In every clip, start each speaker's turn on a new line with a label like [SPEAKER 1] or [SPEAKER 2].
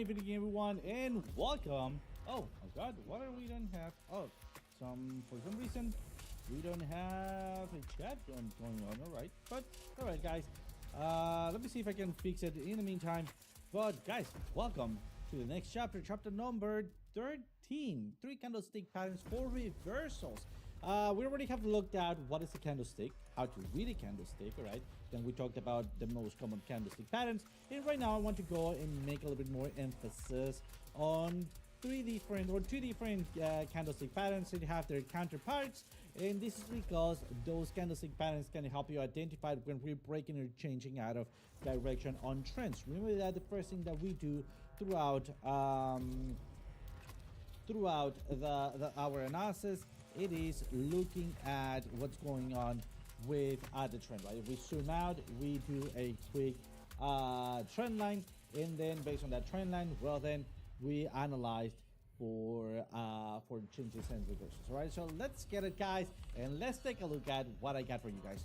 [SPEAKER 1] evening, everyone, and welcome. Oh my God, what are we don't have? Oh, for some reason we don't have a chat going on. All right, but all right, guys. Let me see if I can fix it in the meantime. But guys, welcome to the next chapter, chapter number 13. Three candlestick patterns for reversals. We already have looked at what is a candlestick, how to read a candlestick, all right? Then we talked about the most common candlestick patterns. And right now I want to go and make a little bit more emphasis on two different candlestick patterns that have their counterparts. And this is because those candlestick patterns can help you identify when we're breaking or changing out of direction on trends. Remember that the first thing that we do throughout our analysis, it is looking at what's going on with the trend, right? If we zoom out, we do a quick trend line, and then based on that trend line, well, then we analyzed for changes and reversals. All right, so let's get it, guys, and let's take a look at what I got for you guys.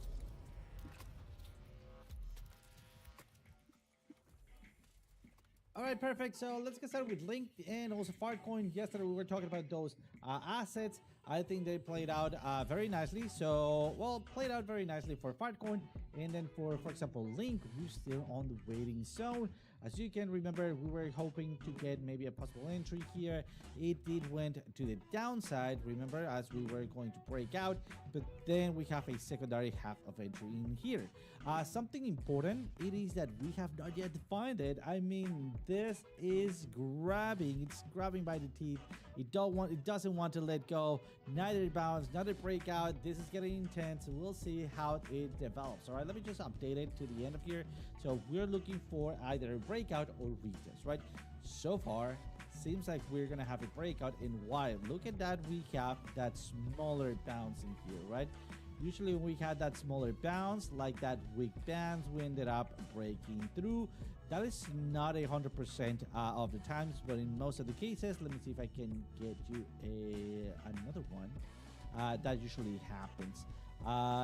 [SPEAKER 1] All right, perfect. So let's get started with Link and also Fartcoin. Yesterday we were talking about those assets. I think they played out very nicely. So, well, played out very nicely for Fartcoin. And then for example, Link, we're still on the waiting zone. As you can remember, we were hoping to get maybe a possible entry here. It did went to the downside, remember, as we were going to break out. But then we have a secondary half of entry in here. Something important, it is that we have not yet defined it. I mean, this is grabbing. It's grabbing by the teeth. It doesn't want to let go. Neither it bounce, neither breakout. This is getting intense. We'll see how it develops. All right, let me just update it to the end of here. So we're looking for either a breakout or retest, right? So far, seems like we're gonna have a breakout. And why? Look at that. We have that smaller bounce in here, right? Usually when we had that smaller bounce, like that weak bounce, we ended up breaking through. That is not 100% of the times, but in most of the cases, let me see if I can get you another one. That usually happens.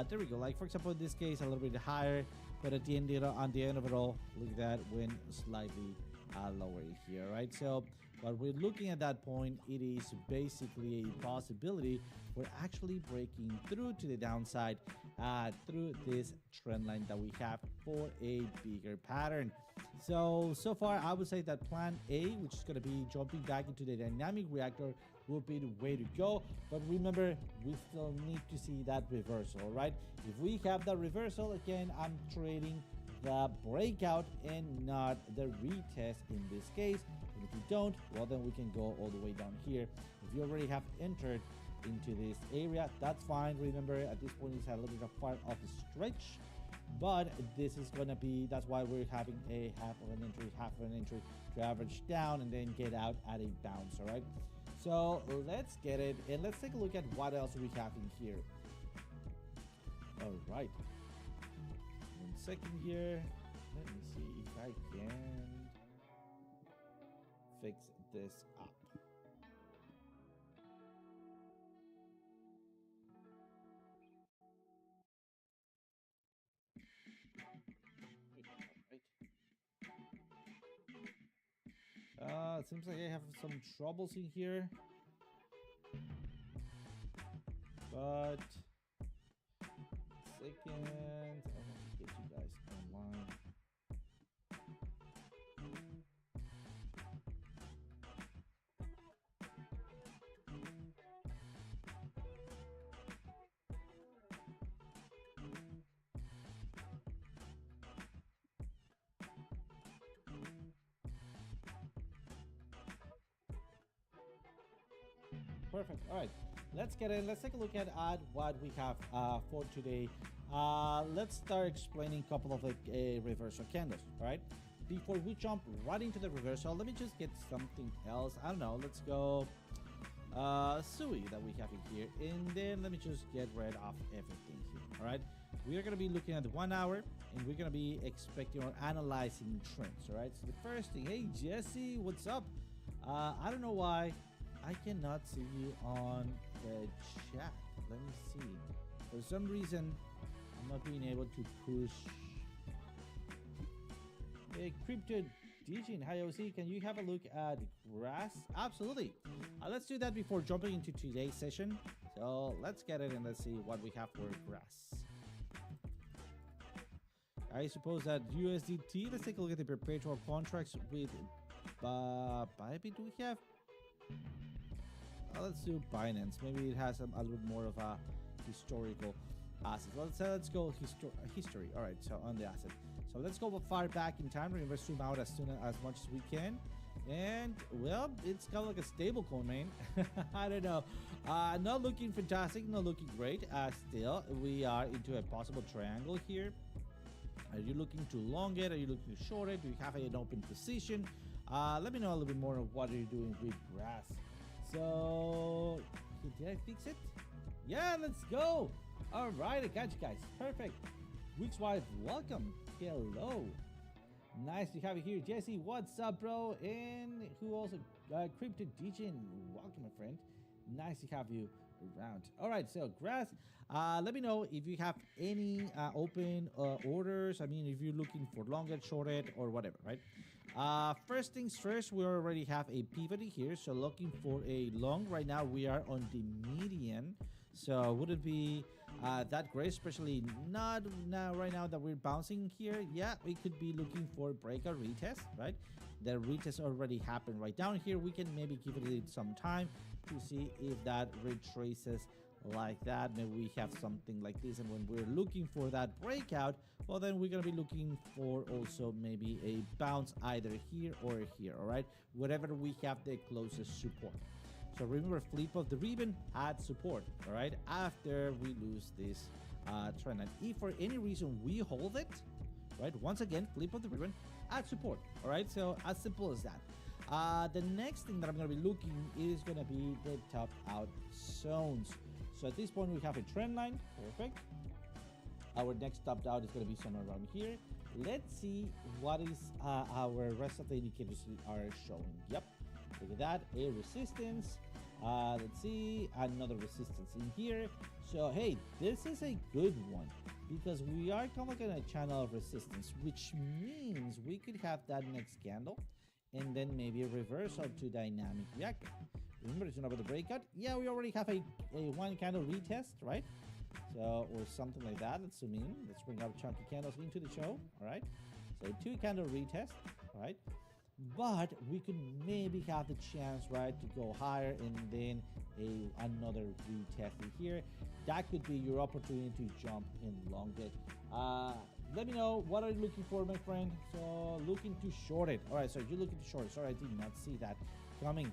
[SPEAKER 1] There we go. Like for example, in this case, a little bit higher, but at the end of it all, look at that, went slightly lower here, right? So what we're looking at that point, it is basically a possibility we're actually breaking through to the downside through this trend line that we have for a bigger pattern. So far I would say that plan A, which is going to be jumping back into the dynamic reactor, will be the way to go. But remember, we still need to see that reversal, right? If we have that reversal, again, I'm trading the breakout and not the retest in this case. And if you don't, well, then we can go all the way down here. If you already have entered into this area, that's fine. Remember, at this point it's a little bit of part of the stretch, but this is gonna be, that's why we're having a half of an entry to average down and then get out at a bounce. All right, so let's get it and let's take a look at what else we have in here. All right, 1 second here. Let me see if I can fix this up. It seems like I have some troubles in here, but second, I want to get you guys online. Perfect. All right, let's get in. Let's take a look at what we have for today. Let's start explaining a couple of reversal candles. All right, before we jump right into the reversal, let me just get something else. I don't know, let's go Sui that we have in here, and then let me just get rid of everything here. All right, we are going to be looking at the 1 hour, and we're going to be expecting or analyzing trends. All right, so the first thing, hey Jesse, what's up? I don't know why I cannot see you on the chat. Let me see. For some reason, I'm not being able to push. Hey, Dijin. Hi, OC. Can you have a look at grass? Absolutely. Let's do that before jumping into today's session. So let's get it and let's see what we have for grass. I suppose that USDT. Let's take a look at the perpetual contracts with Bybit. Do we have? Let's do Binance. Maybe it has a little more of a historical asset. Let's go history. All right, so on the asset. So let's go far back in time. Remember, zoom out as much as we can. And well, it's kind of like a stable coin, man. I don't know. Not looking fantastic, not looking great. Still, we are into a possible triangle here. Are you looking to long it? Are you looking to short it? Do you have an open position? Let me know a little bit more of what you're doing with grass. So, did I fix it? Yeah, let's go. All right, I got you guys. Perfect. Week's wife, welcome. Hello. Nice to have you here. Jesse, what's up, bro? And who also? Crypto DJ, welcome, my friend. Nice to have you around. All right, so grass. Let me know if you have any open orders. I mean, if you're looking for long it, short it, or whatever, right? First things first, we already have a pivot here, so looking for a long. Right now we are on the median, so wouldn't be that great, especially not now right now that we're bouncing here. Yeah, we could be looking for breakout retest, right? The retest already happened right down here. We can maybe give it some time to see if that retraces like that. Maybe we have something like this, and when we're looking for that breakout, well, then we're gonna be looking for also maybe a bounce either here or here. All right, whatever we have the closest support. So remember, flip of the ribbon at support. All right, after we lose this trend, and if for any reason we hold it, right, once again, flip of the ribbon at support. All right, so as simple as that. The next thing that I'm going to be looking is going to be the top out zones. So at this point, we have a trend line. Perfect. Our next top out is going to be somewhere around here. Let's see what is our rest of the indicators are showing. Yep. Look at that. A resistance. Let's see. Another resistance in here. So, hey, this is a good one because we are kind of like in a channel of resistance, which means we could have that next candle and then maybe a reversal to dynamic reactor. Remember, it's another breakout. Yeah, we already have a one candle retest, right? So, or something like that. Let's zoom in. Let's bring our chunky candles into the show. All right. So, a 2 candle retest, right? But we could maybe have the chance, right, to go higher and then another retest here. That could be your opportunity to jump and long it. Let me know, what are you looking for, my friend? So looking to short it. All right, so you're looking to short it. Sorry, I did not see that coming.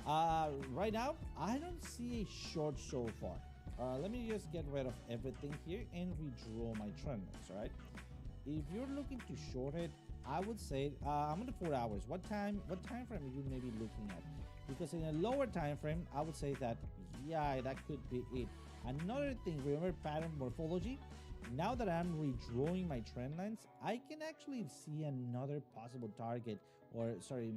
[SPEAKER 1] Right now, I don't see a short so far. Let me just get rid of everything here and redraw my trend lines, all right? If you're looking to short it, I would say I'm on the 4 hours. What time frame are you maybe looking at? Because in a lower time frame, I would say that, yeah, that could be it. Another thing, remember pattern morphology? Now that I'm redrawing my trend lines, I can actually see another possible target, or sorry,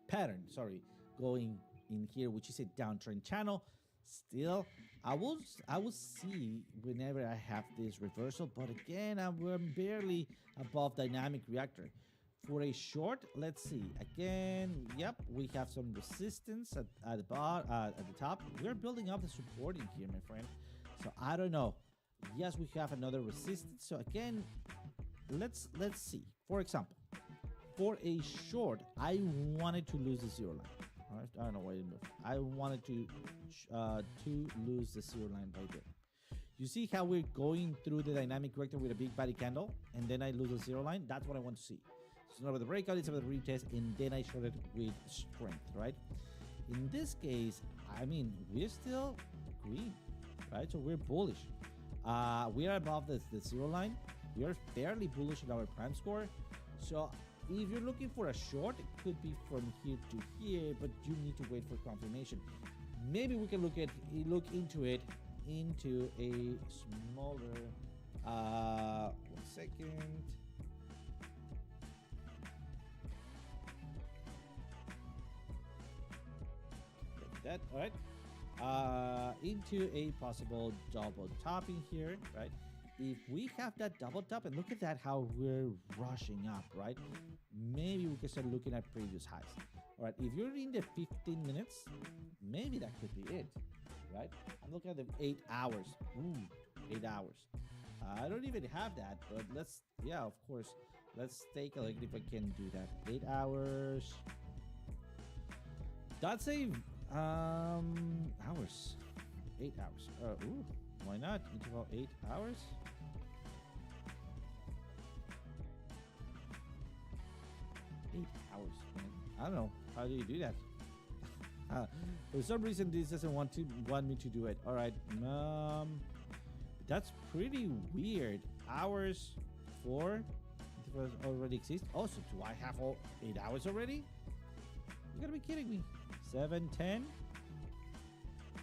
[SPEAKER 1] pattern, sorry, going in here, which is a downtrend channel. Still, I will see whenever I have this reversal, but again, I'm barely above dynamic reactor. For a short, let's see. Again, yep, we have some resistance at the bottom, at the top. We're building up the support in here, my friend. So I don't know. Yes, we have another resistance. So again, let's see. For example, for a short, I wanted to lose the zero line. All right, I don't know why it moved. I wanted to lose the zero line right there. You see how we're going through the dynamic reactor with a big body candle, and then I lose the zero line? That's what I want to see. It's not about the breakout, it's about the retest, and then I short it with strength, right? In this case, I mean, we're still green, right? So we're bullish. We are above the zero line. We are fairly bullish in our prime score. So if you're looking for a short, it could be from here to here, but you need to wait for confirmation. Maybe we can look into it into a smaller 1 second. Like that, all right. Into a possible double topping here, right? if we have that double tap, and look at that, how we're rushing up, right? Maybe we can start looking at previous highs. All right, if you're in the 15 minutes, maybe that could be it, right? I'm looking at the 8 hours. Ooh, 8 hours. I don't even have that, but let's, yeah, of course. Let's take a look if I can do that. 8 hours. That's a hours. 8 hours. Ooh, why not? Interval 8 hours. Hours, man. I don't know. How do you do that? For some reason, this doesn't want me to do it. All right. That's pretty weird. Hours 4 already exist. Also, do I have all 8 hours already? You gotta be kidding me. 7, 10,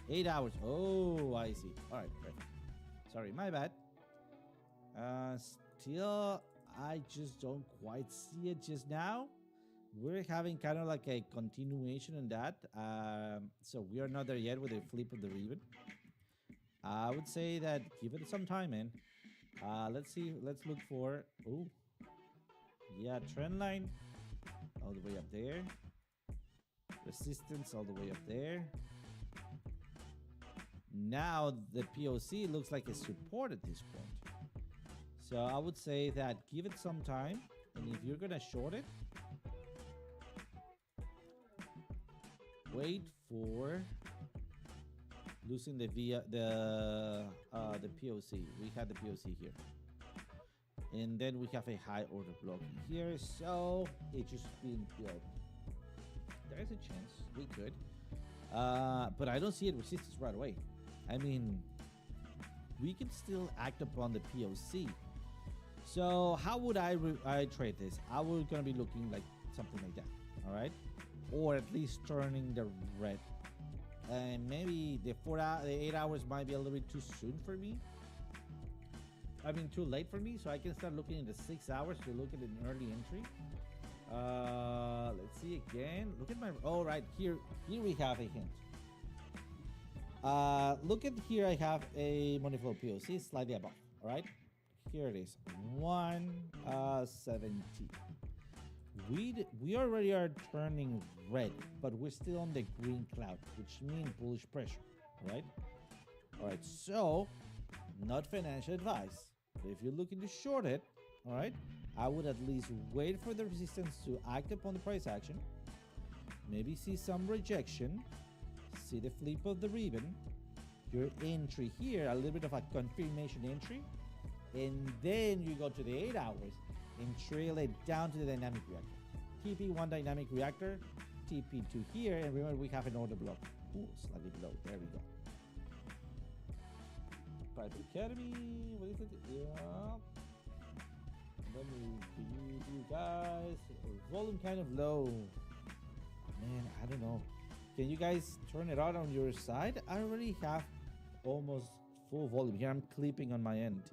[SPEAKER 1] 8 hours. Oh, I see. All right, perfect. Sorry, my bad. Still, I just don't quite see it just now. We're having kind of like a continuation on that. So we are not there yet with the flip of the ribbon. I would say that give it some time, man. Let's see. Let's look for. Oh, yeah, trend line all the way up there. Resistance all the way up there. Now the POC looks like a support at this point. So I would say that give it some time, and if you're gonna short it, wait for losing the POC. We had the POC here, and then we have a high order block here. So it just been built. There is a chance we could, but I don't see it resistance right away. I mean, we can still act upon the POC. So how would I trade this? I would gonna be looking like something like that. All right. Or at least turning the red, and maybe the 8 hours might be a little bit too soon for me. I mean, too late for me. So I can start looking at the 6 hours to look at an early entry. Let's see again. Look at my. Oh, right here. Here we have a hint. Look at here. I have a money flow POC slightly above. All right. Here it is. 170. We already are turning red, but we're still on the green cloud, which means bullish pressure, right? All right, so not financial advice, but if you're looking to short it, all right, I would at least wait for the resistance to act upon the price action, maybe see some rejection, see the flip of the ribbon, your entry here, a little bit of a confirmation entry, and then you go to the 8 hours and trail it down to the dynamic reactor. TP1 dynamic reactor, TP2 here, and remember we have an order block. Ooh, slightly below. There we go. Private Academy, what is it? Yeah. Let me read you guys. Volume kind of low. Man, I don't know. Can you guys turn it on your side? I already have almost full volume here. I'm clipping on my end.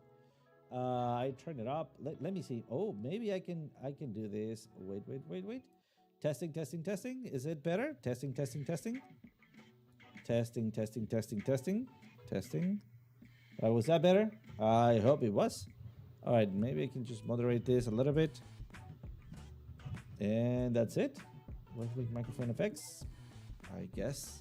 [SPEAKER 1] I turn it up. Let me see. Oh, maybe I can do this. Wait. Testing. Is it better? Testing. Was that better? I hope it was. All right, maybe I can just moderate this a little bit. And that's it. With microphone effects, I guess.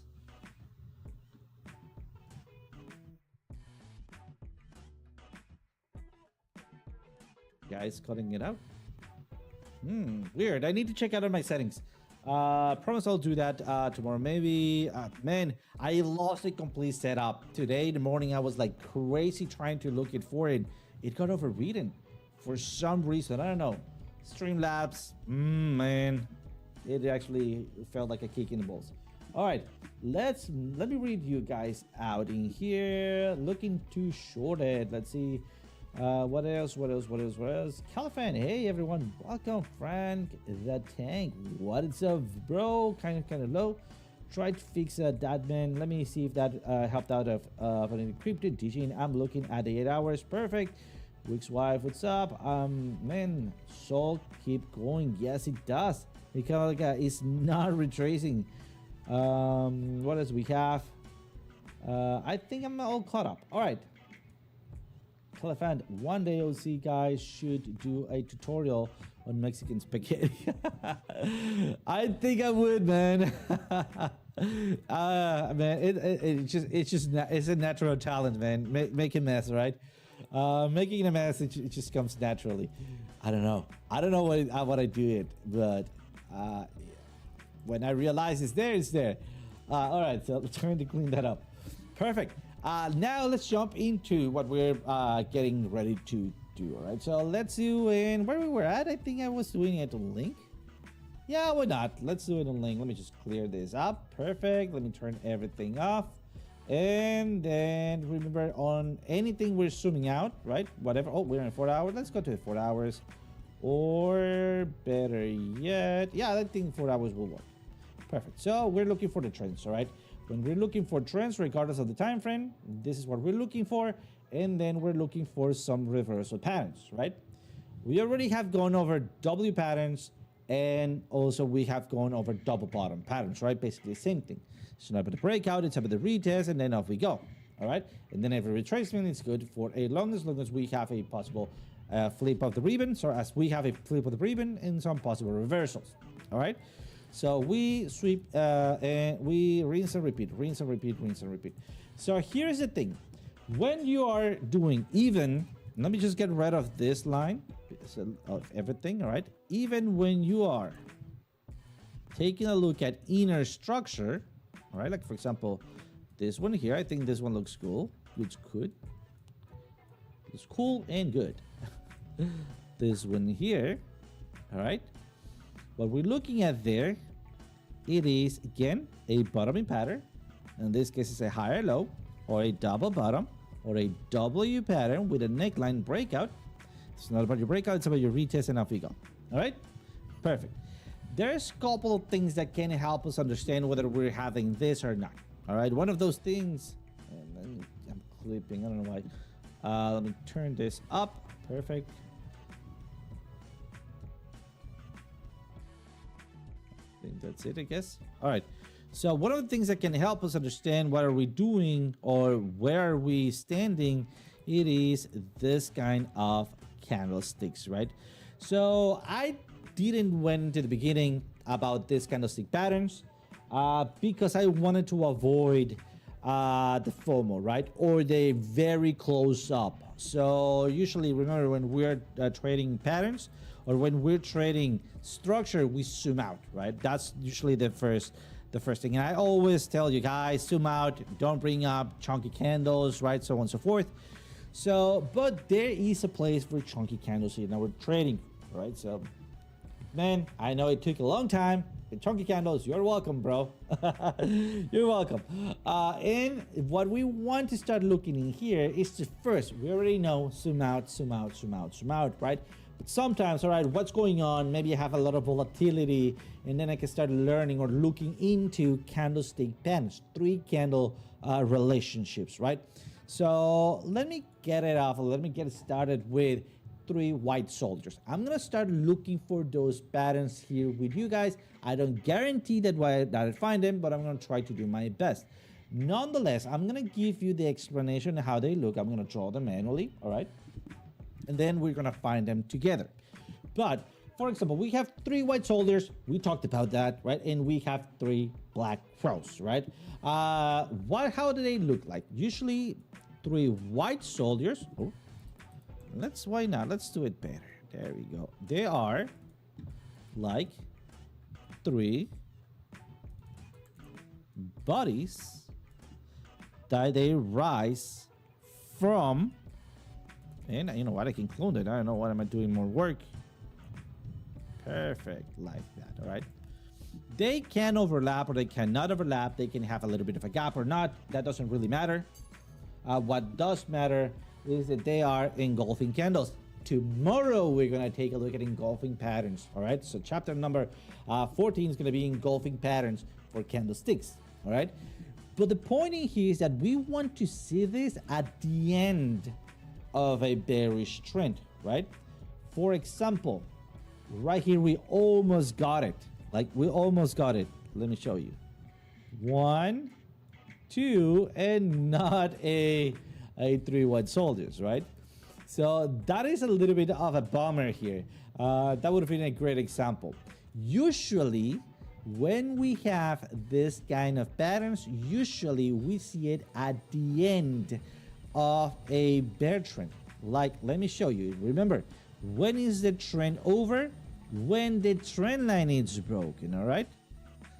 [SPEAKER 1] Guys, cutting it out. Weird. I need to check out on my settings. Promise I'll do that tomorrow. Maybe. Man, I lost a complete setup today in the morning. I was like crazy trying to look it for it. It got overridden for some reason. I don't know. Streamlabs. Man, it actually felt like a kick in the balls. All right, let me read you guys out in here. Looking to short it. Let's see. What else? Califan, hey everyone, welcome. Frank the Tank, what is up, bro? Kind of low. Tried to fix that, man. Let me see if that helped out of an encrypted teaching. I'm looking at the 8 hours. Perfect. Wick's wife, what's up? Man, Soul keep going. Yes, it does. It kind of like it's not retracing. What else we have? I think I'm all caught up. All right. Clefant, one day OC guys should do a tutorial on Mexican spaghetti. I think I would, man. Man, it's a natural talent, man. Make a mess, right? Making a mess, it just comes naturally. I don't know what I do it, but when I realize it's there, it's there. All right, so trying to clean that up. Perfect. Now let's jump into what we're getting ready to do. All right, so let's do in where we were at. I think I was doing it on link. Yeah, why not? Let's do it on link. Let me just clear this up. Perfect. Let me turn everything off. And then remember, on anything we're zooming out, right? Whatever. Oh, we're in 4 hours. Let's go to 4 hours. Or better yet, yeah, I think 4 hours will work. Perfect. So we're looking for the trends, all right? When we're looking for trends, regardless of the time frame, this is what we're looking for. And then we're looking for some reversal patterns, right? We already have gone over W patterns, and also we have gone over double bottom patterns, right? Basically the same thing. It's not about the breakout, it's about the retest, and then off we go, all right? And then every retracement is good for as long as we have a possible flip of the ribbon, so as we have a flip of the ribbon and some possible reversals, all right? So we sweep and we rinse and repeat, rinse and repeat, rinse and repeat. So here's the thing. When you are doing even, let me just get rid of this line of everything, all right? Even when you are taking a look at inner structure, all right, like for example, this one here, I think this one looks cool. Looks good. It's cool and good. This one here, all right? What we're looking at there, it is again a bottoming pattern. In this case, it's a higher low or a double bottom or a W pattern with a neckline breakout. It's not about your breakout, it's about your retest, and off we go. All right, perfect. There's a couple of things that can help us understand whether we're having this or not. All right, one of those things, and I'm clipping, I don't know why. Let me turn this up. Perfect. I think that's it, I guess. All right. So one of the things that can help us understand what are we doing or where are we standing, it is this kind of candlesticks, right? So I didn't went into the beginning about this candlestick patterns because I wanted to avoid the FOMO, right? Or the very close up. So usually, remember, when we're trading patterns or when we're trading structure, we zoom out, right? That's usually the first thing. And I always tell you guys, zoom out, don't bring up chunky candles, right? So on and so forth. So, but there is a place for chunky candles here. Now we're trading, right? So, man, I know it took a long time. But chunky candles, you're welcome, bro. You're welcome. And what we want to start looking in here is to first, we already know, zoom out, zoom out, zoom out, zoom out, right? But sometimes, all right, what's going on? Maybe I have a lot of volatility, and then I can start learning or looking into candlestick patterns, 3 candle relationships, right? So let me get it off. Let me get it started with 3 white soldiers. I'm gonna start looking for those patterns here with you guys. I don't guarantee that I find them, but I'm gonna try to do my best. Nonetheless, I'm gonna give you the explanation of how they look. I'm gonna draw them manually, all right? And then we're gonna find them together. But for example, we have 3 white soldiers. We talked about that, right? And we have 3 black crows, right? How do they look like? Usually 3 white soldiers. Oh, why not? Let's do it better. There we go. They are like 3 bodies that they rise from. And you know what? I can clone it. I don't know what am I doing more work. Perfect, like that. All right. They can overlap or they cannot overlap. They can have a little bit of a gap or not. That doesn't really matter. What does matter is that they are engulfing candles. Tomorrow we're going to take a look at engulfing patterns. All right, so chapter number 14 is going to be engulfing patterns for candlesticks. All right, but the point in here is that we want to see this at the end of a bearish trend, right? For example, right here we almost got it. Like we almost got it. Let me show you. 1, 2, and not a 3 white soldiers, right? So that is a little bit of a bummer here. That would have been a great example. Usually, when we have this kind of patterns, usually we see it at the end of a bear trend. Like, let me show you. Remember, when is the trend over? When the trend line is broken, all right?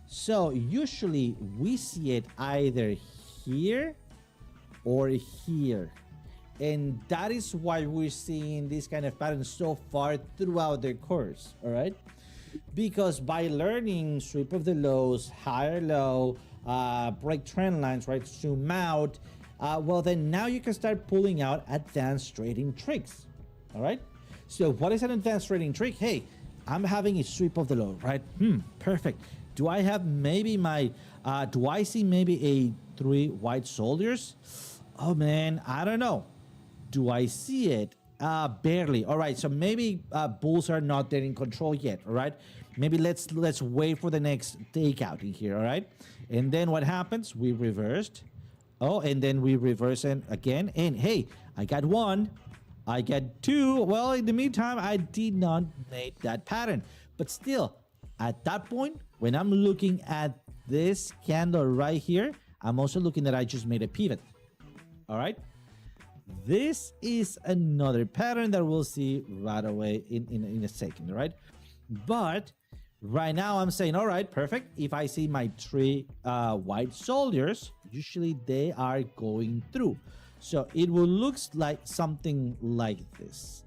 [SPEAKER 1] So usually we see it either here or here. And that is why we're seeing this kind of pattern so far throughout the course, all right? Because by learning sweep of the lows, higher low, break trend lines, right, zoom out, well, then now you can start pulling out advanced trading tricks, all right? So what is an advanced trading trick? Hey, I'm having a sweep of the low, right? Perfect. Do I have maybe my, do I see maybe a 3 white soldiers? Oh man, I don't know. Do I see it? Barely. All right, so maybe bulls are not there in control yet, all right? Maybe let's wait for the next takeout in here, all right? And then what happens? We reversed. Oh, and then we reverse it again. And hey, I got 1. I get 2. Well, in the meantime, I did not make that pattern. But still, at that point, when I'm looking at this candle right here, I'm also looking that I just made a pivot. All right? This is another pattern that we'll see right away in a second, right? But right now I'm saying, all right, perfect. If I see my 3 white soldiers, usually they are going through. So it will look like something like this.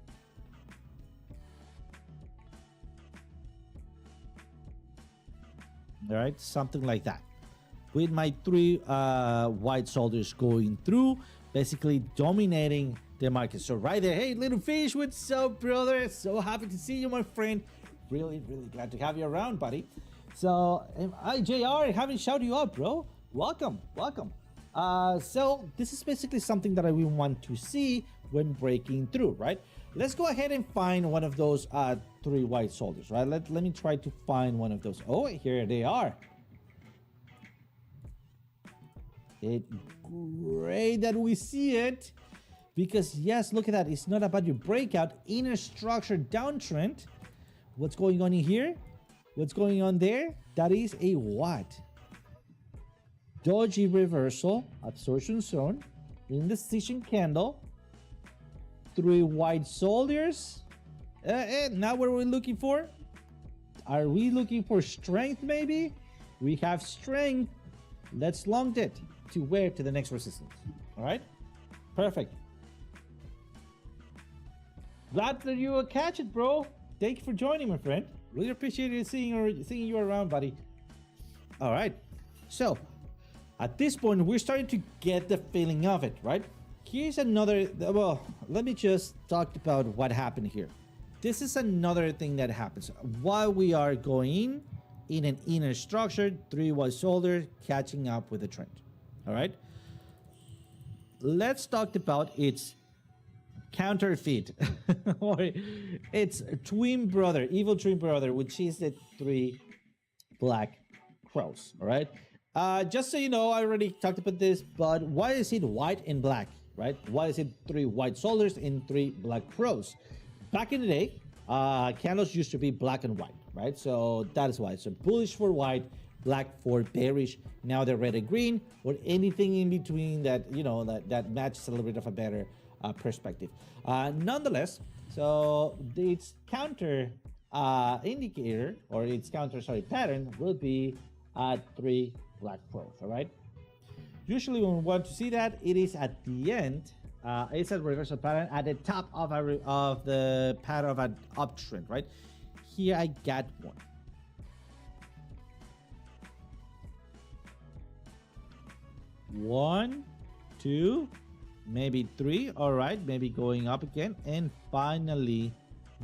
[SPEAKER 1] All right, something like that. With my 3 white soldiers going through, basically dominating the market. So right there, hey, little fish, what's up, brother? So happy to see you, my friend. Really, really glad to have you around, buddy. So, hi, JR, haven't shouted you up, bro. Welcome, welcome. So this is basically something that I will want to see when breaking through, right? Let's go ahead and find one of those 3 white soldiers, right? Let me try to find one of those. Oh, here they are. It's great that we see it, because yes, look at that. It's not about your breakout in a structured downtrend. What's going on in here? What's going on there? That is a what? Doji reversal, absorption zone, indecision candle, 3 white soldiers. Now what are we looking for? Are we looking for strength maybe? We have strength. Let's long it to where? To the next resistance. All right? Perfect. Glad that you will catch it, bro. Thank you for joining, my friend. Really appreciate seeing you around, buddy. All right. So, at this point, we're starting to get the feeling of it, right? Here's another, well, let me just talk about what happened here. This is another thing that happens while we are going in an inner structure, 3 white soldiers catching up with the trend. All right. Let's talk about its counterfeit or its twin brother, evil twin brother, which is the 3 black crows. All right. Just so you know, I already talked about this, but why is it white and black, right? Why is it 3 white soldiers and 3 black crows? Back in the day, candles used to be black and white, right? So that is why. So bullish for white, black for bearish. Now they're red and green, or anything in between that, you know, that matches a little bit of a better perspective. Nonetheless, so its counter indicator, or its counter, sorry, pattern will be 3 black crows, all right? Usually when we want to see that, it is at the end. It's a reversal pattern at the top of the pattern of an uptrend, right? Here I got one. One, 2, maybe 3. All right, maybe going up again, and finally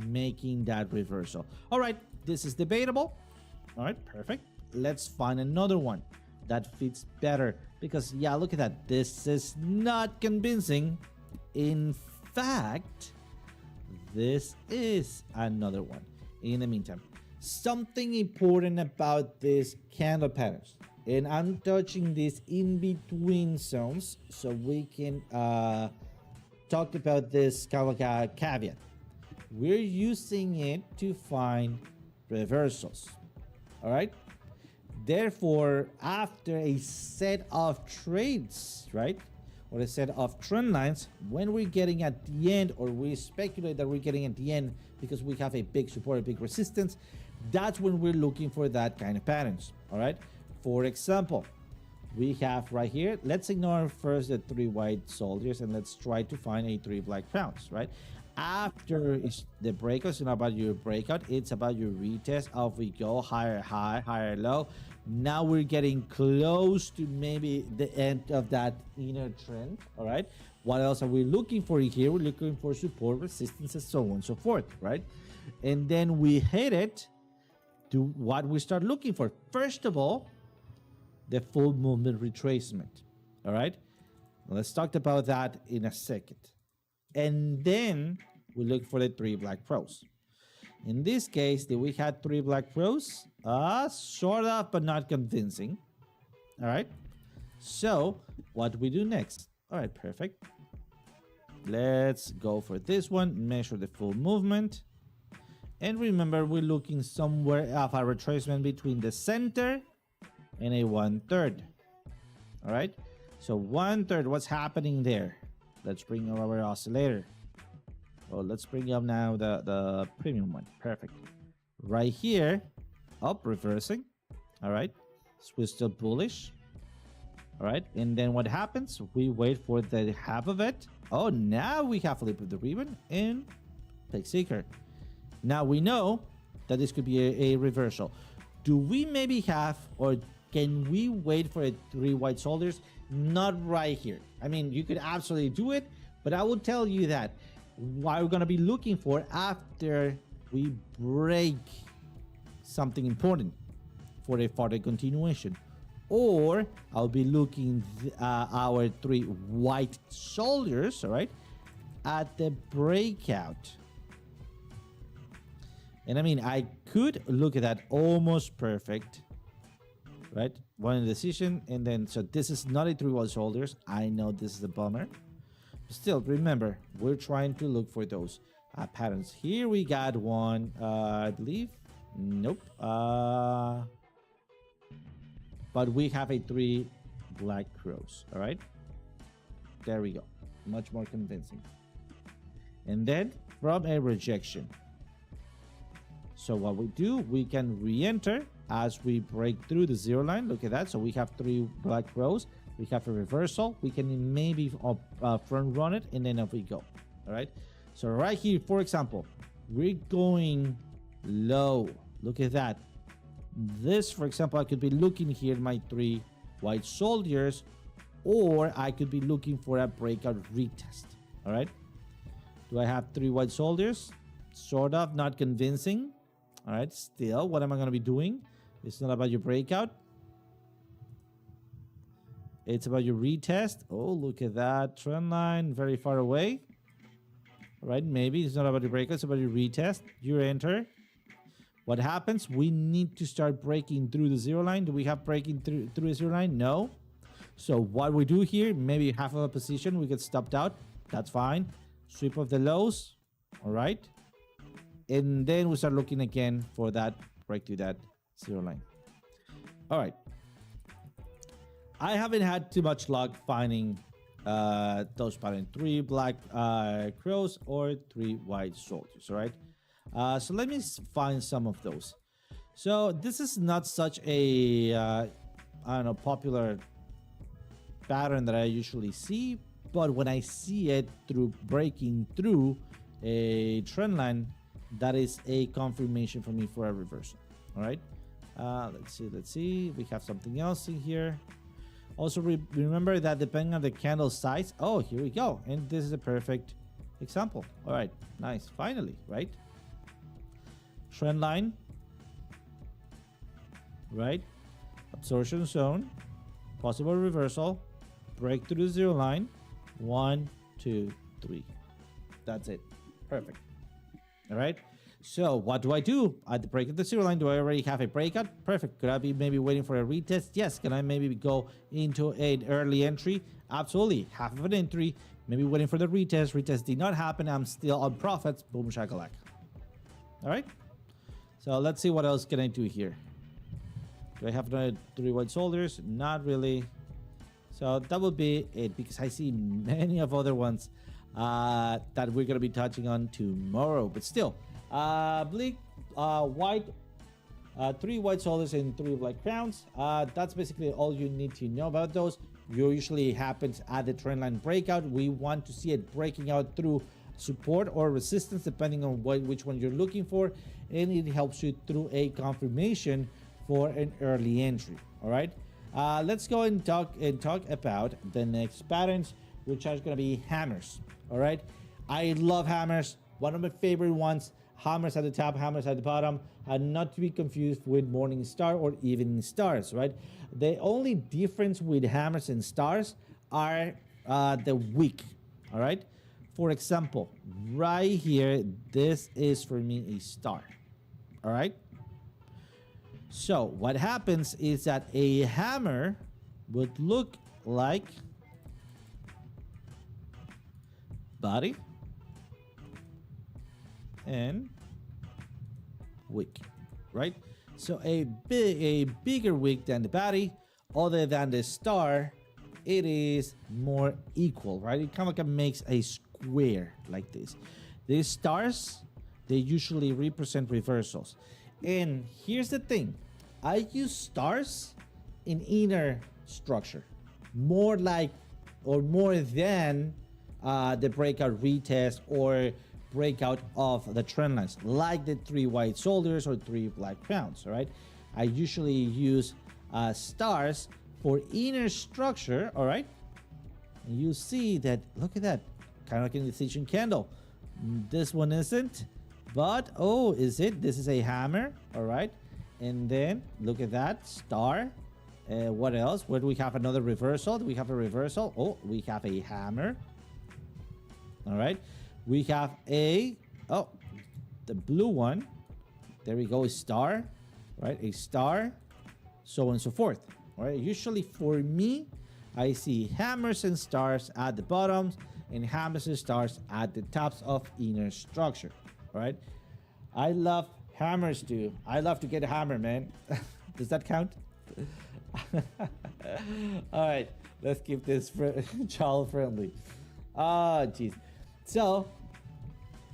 [SPEAKER 1] making that reversal. All right, this is debatable. All right, perfect. Let's find another one that fits better, because yeah, look at that. This is not convincing. In fact, this is another one. In the meantime, something important about these candle patterns, and I'm touching these in between zones so we can talked about this kind of like a caveat. We're using it to find reversals. All right. Therefore, after a set of trades, right, or a set of trend lines, when we're getting at the end, or we speculate that we're getting at the end because we have a big support, a big resistance, that's when we're looking for that kind of patterns. All right. For example, we have right here, let's ignore first the 3 white soldiers and let's try to find a 3 black crowns, right? After the breakout, it's not about your breakout, it's about your retest. Off we go, higher high, higher low. Now we're getting close to maybe the end of that inner trend. All right, what else are we looking for here? We're looking for support, resistance, and so on and so forth, right? And then we hit it to what we start looking for. First of all, the full movement retracement. All right, let's talk about that in a second. And then we look for the 3 black pros. In this case, did we had 3 black pros? Sort of, but not convincing. All right. So what do we do next? All right, perfect. Let's go for this one. Measure the full movement. And remember, we're looking somewhere of a retracement between the center and a 1/3. All right. So 1/3, what's happening there? Let's bring up our oscillator. Well, let's bring up now the premium one. Perfect. Right here, up, reversing. All right. So we're still bullish. All right. And then what happens? We wait for the half of it. Oh, now we have flip of the ribbon and pick seeker. Now we know that this could be a reversal. Do we maybe have, or can we wait for a 3 white soldiers? Not right here. I mean, you could absolutely do it, but I will tell you that what we're going to be looking for after we break something important for a further continuation. Or I'll be looking our 3 white soldiers, all right, at the breakout. And I mean, I could look at that almost perfect, right? One decision, and then, so this is not a 3 white soldiers. I know this is a bummer. Still, remember, we're trying to look for those patterns. Here we got one, I believe. Nope. But we have a 3 black crows, all right? There we go. Much more convincing. And then from a rejection. So what we do, we can re-enter as we break through the 0 line. Look at that. So we have 3 black rows. We have a reversal. We can maybe front run it, and then off we go. All right. So right here, for example, we're going low. Look at that. This, for example, I could be looking here at my 3 white soldiers, or I could be looking for a breakout retest. All right. Do I have 3 white soldiers? Sort of, not convincing. All right. Still, what am I going to be doing? It's not about your breakout. It's about your retest. Oh, look at that trend line, very far away. All right, maybe it's not about your breakout, it's about your retest. You enter. What happens? We need to start breaking through the 0 line. Do we have breaking through the 0 line? No. So what we do here, maybe half of a position, we get stopped out. That's fine. Sweep of the lows. All right. And then we start looking again for that break through that 0 line. All right. I haven't had too much luck finding those patterns. 3 black crows or 3 white soldiers. All right. So let me find some of those. So this is not such a I don't know, popular pattern that I usually see, but when I see it through breaking through a trend line, that is a confirmation for me for a reversal. All right. Let's see. We have something else in here. Also, remember that depending on the candle size. Oh, here we go. And this is a perfect example. All right. Nice. Finally, right? Trend line. Right? Absorption zone. Possible reversal. Break through the 0 line. 1, 2, 3. That's it. Perfect. All right. So what do I do at the break of the 0 line? Do I already have a breakout? Perfect. Could I be maybe waiting for a retest? Yes. Can I maybe go into an early entry? Absolutely. Half of an entry, Maybe waiting for the retest. Retest did not happen. I'm still on profits. Boom shakalaka. All right. So let's see what else can I do here. Do I have another 3 white soldiers? Not really. So that would be it, because I see many of other ones that we're going to be touching on tomorrow. But still, bleak, white, 3 white soldiers and 3 black crowns. That's basically all you need to know about those. Usually happens at the trend line breakout. We want to see it breaking out through support or resistance, depending on which one you're looking for, and it helps you through a confirmation for an early entry. All right, let's go and talk about the next patterns, which are going to be hammers. All right, I love hammers. One of my favorite ones. Hammers at the top, hammers at the bottom, and not to be confused with morning star or evening stars, right? The only difference with hammers and stars are the wick, all right? For example, right here, this is for me a star, all right? So what happens is that a hammer would look like body and wick, right? So a bigger wick than the body, other than the star, it is more equal, right? It kind of like makes a square like this. These stars, they usually represent reversals. And here's the thing, I use stars in inner structure, more like, or more than the breakout retest or breakout of the trend lines, like the 3 white soldiers or 3 black crowns. All right, I usually use stars for inner structure. All right, and you see that, look at that, kind of like an indecision candle. This one isn't, but oh, is it? This is a hammer. All right, and then look at that star. What else? Where do we have another reversal? Do we have a reversal? Oh, we have a hammer. All right, we have the blue one. There we go, a star, right? A star, so on and so forth. All right, usually for me, I see hammers and stars at the bottoms and hammers and stars at the tops of inner structure. All right, I love hammers too. I love to get a hammer, man. Does that count? All right, let's keep this child friendly. Ah, jeez. So,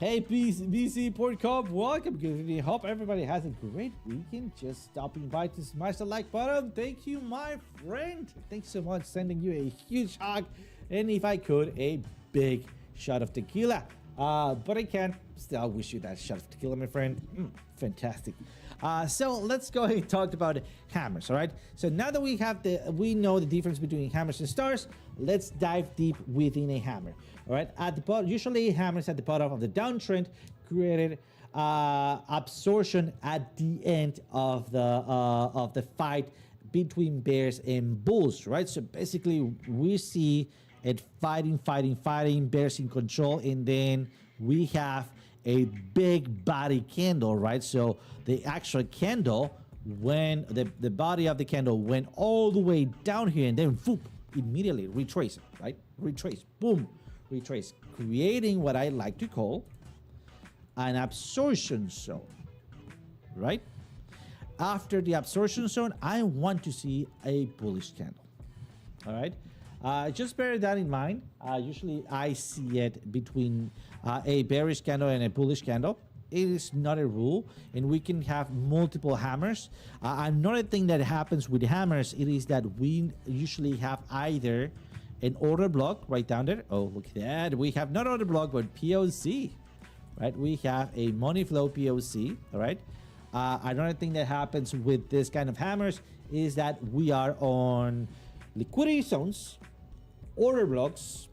[SPEAKER 1] hey, BC Port Cop, welcome. I hope everybody has a great weekend. Just stopping by to smash the like button. Thank you, my friend. Thanks so much. Sending you a huge hug, and if I could, a big shot of tequila. But I can't. Still, I wish you that shot of tequila, my friend. Fantastic. So let's go ahead and talk about hammers. All right. So now that we know the difference between hammers and stars, let's dive deep within a hammer. All right. At the bottom, usually hammers at the bottom of the downtrend created absorption at the end of the fight between bears and bulls. Right. So basically, we see it fighting, bears in control, and then we have a big body candle, right? So the actual candle, when the body of the candle went all the way down here, and then whoop, immediately retrace it, right? Retrace, boom, retrace, creating what I like to call an absorption zone, right? After the absorption zone, I want to see a bullish candle, all right? Just bear that in mind. Usually I see it between a bearish candle and a bullish candle. It is not a rule, and we can have multiple hammers. Another thing that happens with hammers, it is that we usually have either an order block right down there. Oh, look at that. We have not order block, but POC, right? We have a money flow POC, all right? Another thing that happens with this kind of hammers is that we are on liquidity zones, order blocks,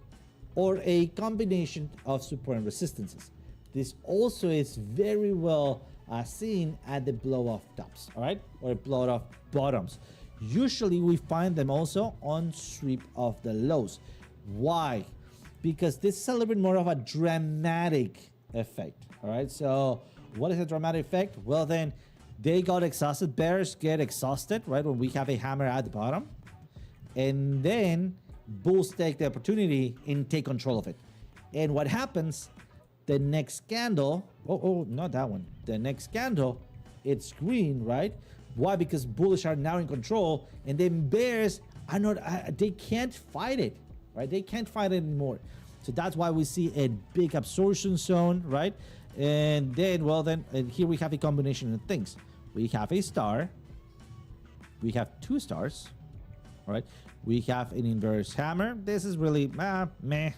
[SPEAKER 1] or a combination of support and resistances. This also is very well seen at the blow off tops, all right, or blow off bottoms. Usually we find them also on sweep of the lows. Why? Because this is a little bit more of a dramatic effect, all right? So what is a dramatic effect? Well, then they got exhausted. Bears get exhausted, right, when we have a hammer at the bottom. And then bulls take the opportunity and take control of it. And what happens, the next candle, not that one. The next candle, it's green, right? Why? Because bullish are now in control, and then bears are not, they can't fight it, right? They can't fight it anymore. So that's why we see a big absorption zone, right? And then, well, and here we have a combination of things. We have a star. We have two stars, all right? We have an inverse hammer. This is really meh,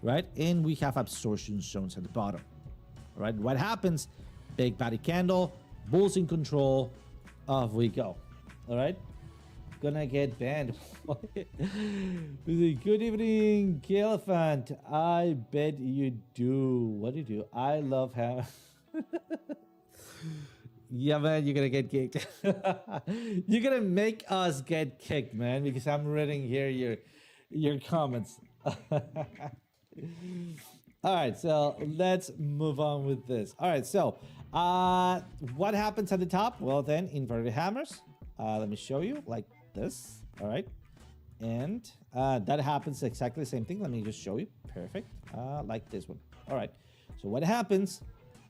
[SPEAKER 1] right? And we have absorption zones at the bottom, all right? What happens? Big body candle, bulls in control, off we go, all right? Gonna get banned. Good evening, Elephant. I bet you do. What do you do? I love hammer. Yeah, man, you're gonna get kicked. You're gonna make us get kicked, man, because I'm reading here your comments. All right, so let's move on with this. All right, so what happens at the top? Well, then inverted hammers. Let me show you like this. All right, and that happens exactly the same thing. Let me just show you. Perfect. Like this one. All right. So what happens?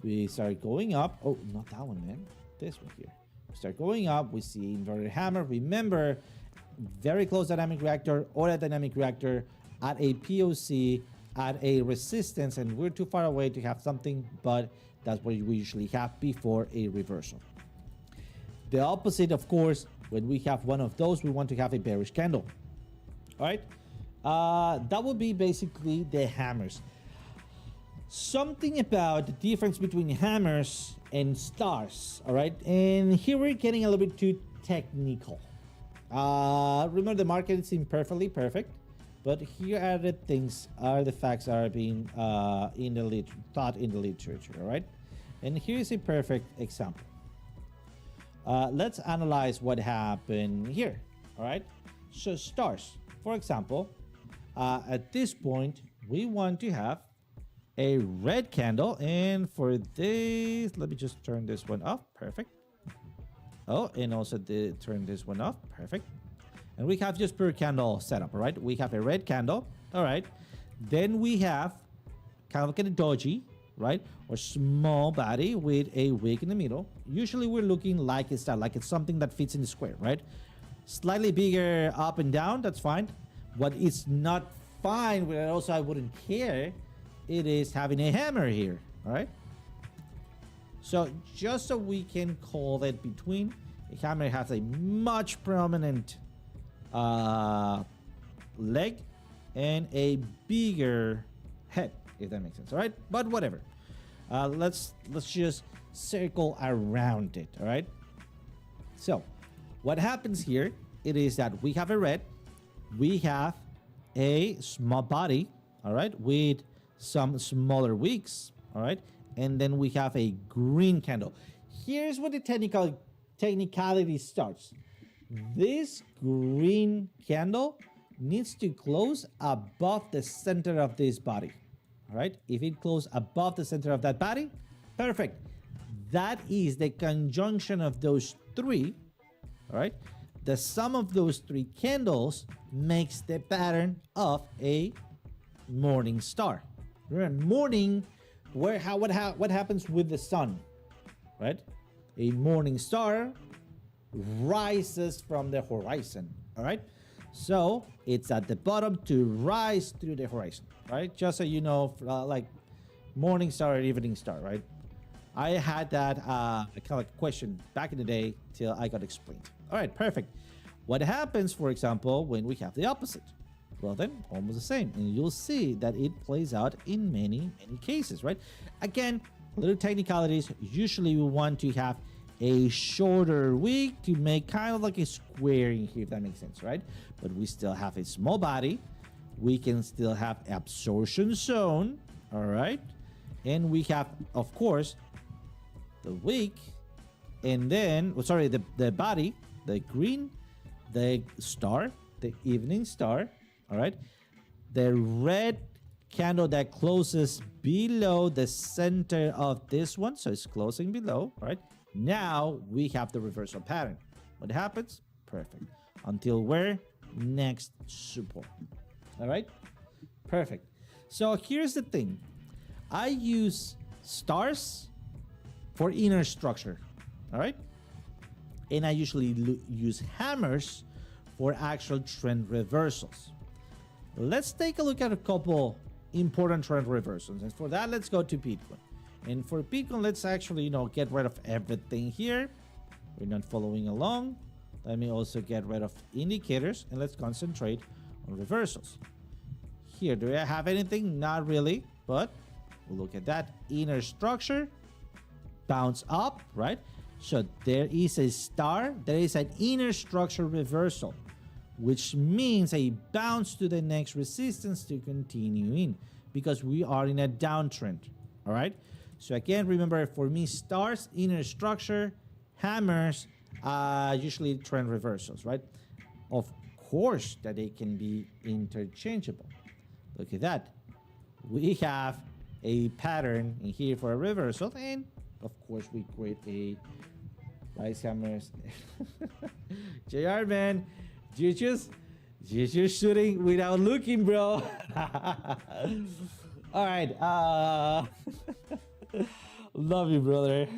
[SPEAKER 1] We start going up. Oh, not that one, man. This one here. We start going up. We see inverted hammer. Remember, very close dynamic reactor or a dynamic reactor at a POC at a resistance, and we're too far away to have something, but that's what we usually have before a reversal. The opposite, of course, when we have one of those, we want to have a bearish candle. All right. That would be basically the hammers. Something about the difference between hammers and stars, all right? And here we're getting a little bit too technical. Remember, the market is imperfectly perfect, but here are the things, are the facts that are being taught in the literature, all right? And here's a perfect example. Let's analyze what happened here, all right? So stars, for example, at this point, we want to have a red candle, and for this, let me just turn this one off. Perfect. Oh, and also turn this one off. Perfect. And we have just per candle setup. All right, we have a red candle. All right, then we have kind of like a doji, right, or small body with a wick in the middle. Usually we're looking like it's that, like it's something that fits in the square, right? Slightly bigger up and down, that's fine. What is not fine, but also I wouldn't care, it is having a hammer here. All right, so just so we can call that between, a hammer has a much prominent leg and a bigger head, if that makes sense. All right, but whatever, let's just circle around it. All right, so what happens here, it is that we have a red, we have a small body, all right, with some smaller wicks, all right, and then we have a green candle. Here's where the technicality starts. This green candle needs to close above the center of this body, all right? If it closes above the center of that body, perfect. That is the conjunction of those three, all right? The sum of those three candles makes the pattern of a morning star. Remember, morning, what happens with the sun, right? A morning star rises from the horizon, all right? So it's at the bottom to rise through the horizon, right? Just so you know, like morning star or evening star, right? I had that kind of like question back in the day till I got explained. All right, perfect. What happens, for example, when we have the opposite? Well, then almost the same, and you'll see that it plays out in many cases, right? Again, little technicalities. Usually we want to have a shorter wick to make kind of like a square in here, if that makes sense, right? But we still have a small body. We can still have absorption zone, all right? And we have, of course, the wick, and then, the body, the green, the star, the evening star, all right? The red candle that closes below the center of this one, so it's closing below, right? Now we have the reversal pattern. What happens? Perfect. Until where? Next support. All right, perfect. So here's the thing. I use stars for inner structure. All right, and I usually use hammers for actual trend reversals. Let's take a look at a couple important trend reversals. And for that, let's go to Bitcoin. And for Bitcoin, let's actually, get rid of everything here. We're not following along. Let me also get rid of indicators and let's concentrate on reversals. Here, do I have anything? Not really, but we'll look at that. Inner structure, bounce up, right? So there is a star, there is an inner structure reversal, which means a bounce to the next resistance to continue in because we are in a downtrend. All right. So again, remember for me, stars, inner structure, hammers, usually trend reversals, right? Of course that they can be interchangeable. Look at that. We have a pattern in here for a reversal, and of course we create a rise hammers. JR, man, you're just shooting without looking, bro. All right. Love you, brother.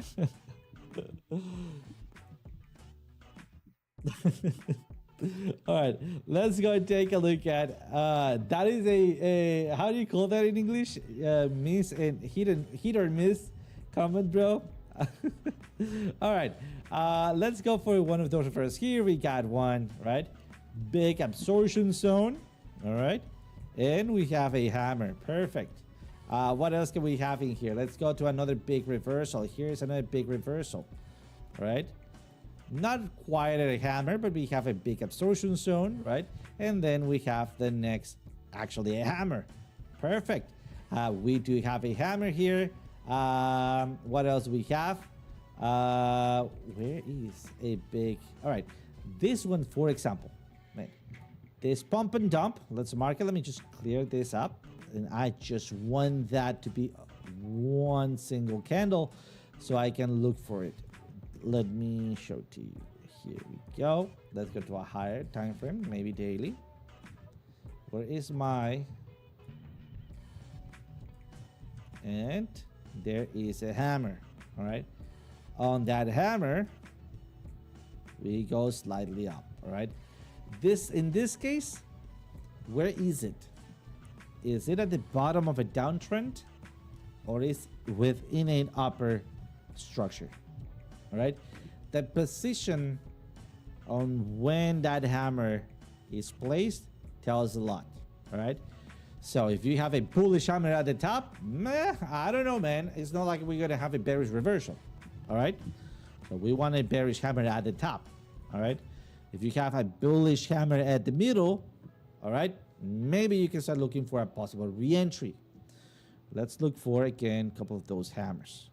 [SPEAKER 1] All right, let's go and take a look at that is a how do you call that in English? Miss and hit or miss comment, bro. All right, let's go for one of those first. Here we got one, right? Big absorption zone. All right, and we have a hammer. Perfect. What else can we have in here? Let's go to another big reversal. Here's another big reversal. All right, not quite a hammer, but we have a big absorption zone, right? And then we have the next, actually a hammer. Perfect. We do have a hammer here. What else we have? Where is a big? All right, this one, for example, man, this pump and dump. Let's mark it. Let me just clear this up. And I just want that to be one single candle so I can look for it. Let me show to you. Here we go. Let's go to a higher time frame, maybe daily. Where is my? And there is a hammer. All right. On that hammer, we go slightly up. All right. In this case, where is it? Is it at the bottom of a downtrend or is within an upper structure? All right. The position on when that hammer is placed tells a lot. All right. So if you have a bullish hammer at the top, I don't know, man. It's not like we're going to have a bearish reversal. All right. So we want a bearish hammer at the top. All right. If you have a bullish hammer at the middle, all right, maybe you can start looking for a possible re-entry. Let's look for, again, a couple of those hammers.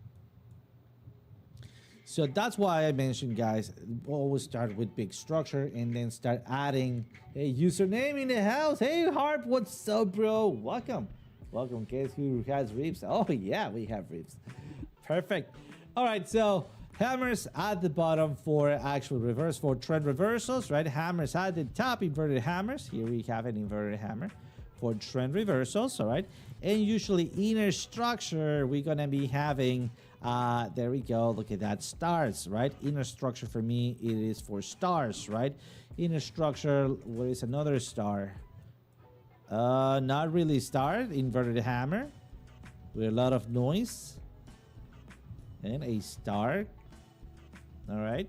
[SPEAKER 1] So that's why I mentioned, guys, always start with big structure and then start adding a username in the house. Hey, Harp, what's up, bro? Welcome. Welcome. Guess who has ribs? Oh, yeah, we have ribs. Perfect. All right, so hammers at the bottom for actual reverse, for trend reversals, right? Hammers at the top, inverted hammers. Here we have an inverted hammer for trend reversals, all right? And usually inner structure, we're gonna be having, there we go, look at that, stars, right? Inner structure for me, it is for stars, right? Inner structure, what is another star? Not really star, inverted hammer with a lot of noise. And a star. All right.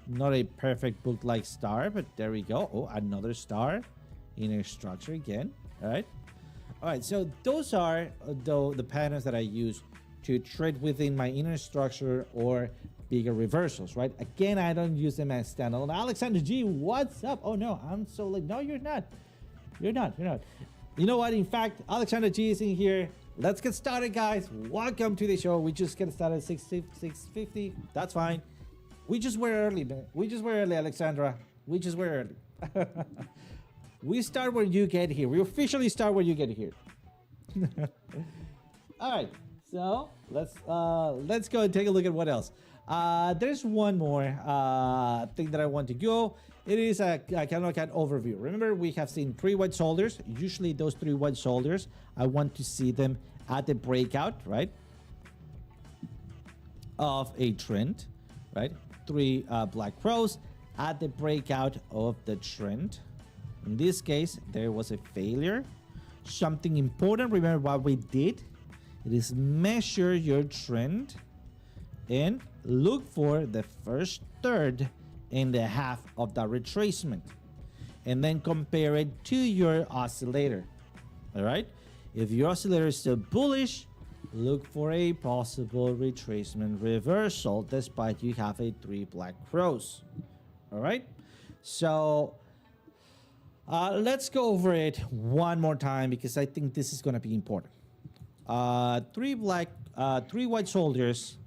[SPEAKER 1] Not a perfect book like star, but there we go. Oh, another star. Inner structure again. All right. All right. So those are the patterns that I use to trade within my inner structure or bigger reversals, right? Again, I don't use them as standalone. Alexander G, what's up? Oh no, I'm so late. No, you're not. You're not. You know what? In fact, Alexander G is in here. Let's get started, guys. Welcome to the show. We just get started at 6:50. That's fine. We just were early, man. We just were early, Alexandra. We just were early. We start when you get here. We officially start when you get here. All right. So let's go and take a look at what else. There's one more thing that I want to go. It is a kind of like an overview. Remember, we have seen 3 white shoulders. Usually those 3 white shoulders, I want to see them at the breakout, right, of a trend, right? 3 black crows at the breakout of the trend. In this case, there was a failure. Something important, remember what we did? It is measure your trend and look for the first third and the half of the retracement, and then compare it to your oscillator. All right, if your oscillator is still bullish, look for a possible retracement reversal despite you have a 3 black crows. All right, so let's go over it one more time because I think this is going to be important. 3 white shoulders,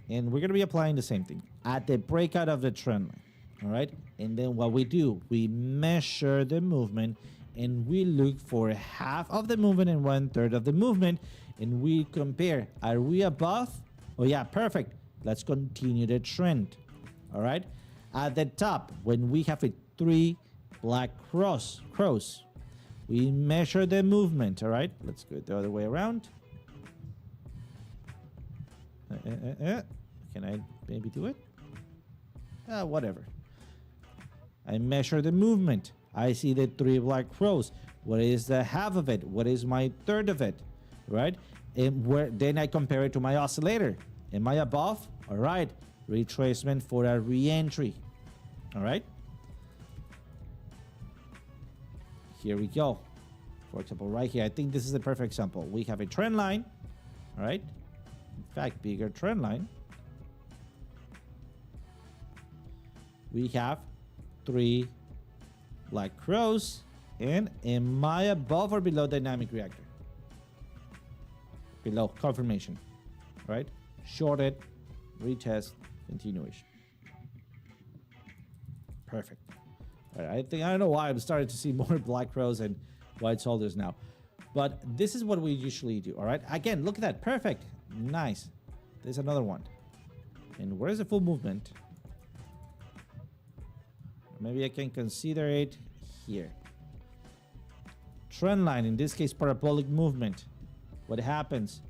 [SPEAKER 1] and we're going to be applying the same thing at the breakout of the trend line. All right, and then what we do, we measure the movement and we look for half of the movement and 1/3 of the movement, and we compare. Are we above? Oh yeah, perfect. Let's continue the trend. All right, at the top, when we have a 3 black crows, we measure the movement. All right, let's go the other way around. Can I maybe do it? Whatever. I measure the movement. I see the 3 black crows. What is the half of it? What is my third of it? Right? And then I compare it to my oscillator. Am I above? All right. Retracement for a re-entry. All right. Here we go. For example, right here, I think this is a perfect example. We have a trend line. All right. In fact, bigger trend line. We have 3 black crows, and am I above or below dynamic reactor? Below, confirmation, right? Shorted, retest, continuation. Perfect. All right, I don't know why I'm starting to see more black crows and white shoulders now, but this is what we usually do. All right, again, look at that, perfect, nice. There's another one, and where's the full movement? Maybe I can consider it here. Trend line, in this case, parabolic movement. What happens?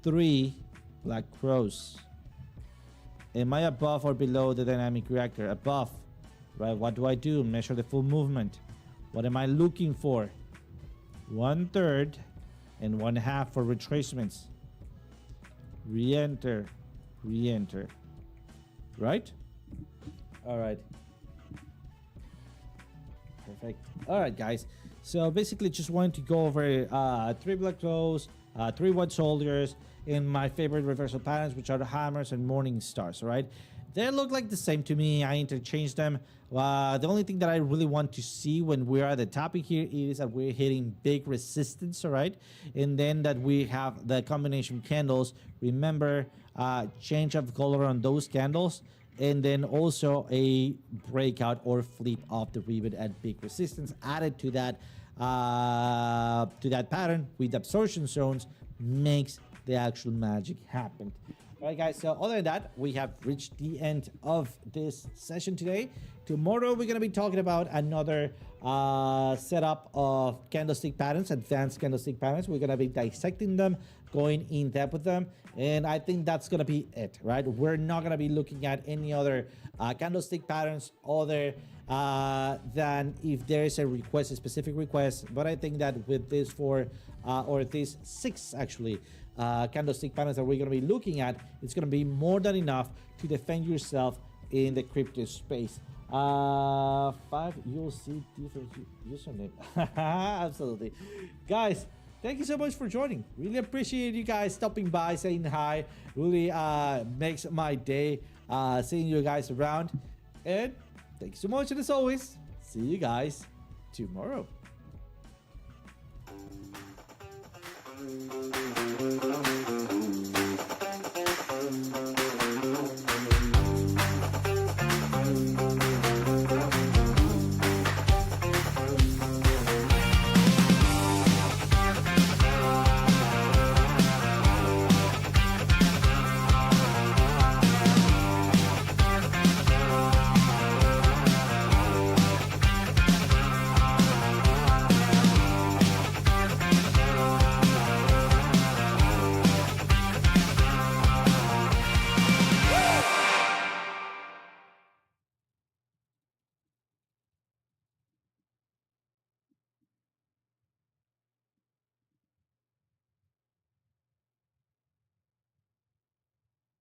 [SPEAKER 1] 3 black crows. Am I above or below the dynamic reactor? Above, right? What do? Measure the full movement. What am I looking for? 1/3 and 1/2 for retracements. Re-enter, re-enter, right? All right. Perfect. All right, guys. So basically, just wanted to go over 3 black crows, 3 white shoulders, and my favorite reversal patterns, which are the hammers and morning stars. All right. They look like the same to me. I interchanged them. The only thing that I really want to see when we're at the topic here is that we're hitting big resistance, all right? And then that we have the combination candles. Remember, change of color on those candles. And then also a breakout or flip of the ribbon at big resistance added to that pattern with absorption zones makes the actual magic happen. All right, guys, so other than that, we have reached the end of this session today. Tomorrow, we're going to be talking about another setup of candlestick patterns, advanced candlestick patterns. We're going to be dissecting them, going in depth with them, and I think that's going to be it, right? We're not going to be looking at any other candlestick patterns other than if there is a request, a specific request. But I think that with this 4 or these 6 actually candlestick patterns that we're going to be looking at, it's going to be more than enough to defend yourself in the crypto space. 5, you'll see different username. Absolutely. Guys, thank you so much for joining. Really appreciate you guys stopping by, saying hi. Really makes my day seeing you guys around. And thank you so much. And as always, see you guys tomorrow.